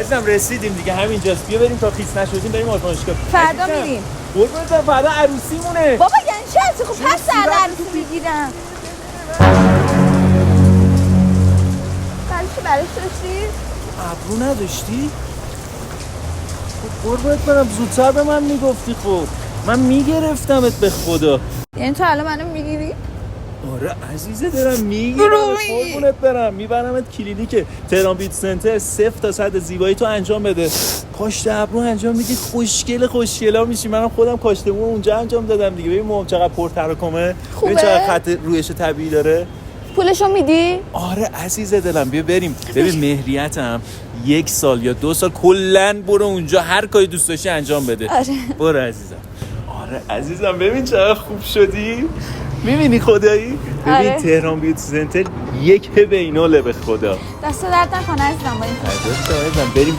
عزیزم رسیدیم دیگه، همینجاست. بیا بریم تا خیس نشدیم بریم آزمایشگاه. فردا میریم. قربونت فردا عروسیمونه. بابا یعنی چه؟ خب پس سر عروسی میگیرم. برش داشتی؟ ابرو نداشتی؟ خب قربونت برم زودتر به من میگفتی. خب من میگرفتمت به خدا. یعنی تو الان منو میگیری؟ آره عزیزه دارم میگیرم. قربونت برم میبرمت کلینیک تهران بیوتی سنتر 0 تا 100 زیبایی تو انجام بده. کاشت ابرو انجام میدی خوشگلا میشی. منم خودم کاشت مو اونجا انجام دادم دیگه. ببین موام چقدر پرتراکمه، ببین چقدر خط رویش طبیعی داره. پولشو میدی؟ آره عزیزه دلم بیا بریم. ببین مهریتم 1 سال یا 2 سال کلا برو اونجا هر کاری دوست داشتی انجام بده. آره برو عزیزم. آره عزیزم ببین چقدر خوب شدی. میبینی خدایی؟ ببین آره. تهران بیوتی سنتر یک بیناله به خدا. دست درد نکنه عزیزم با این عزیزم بریم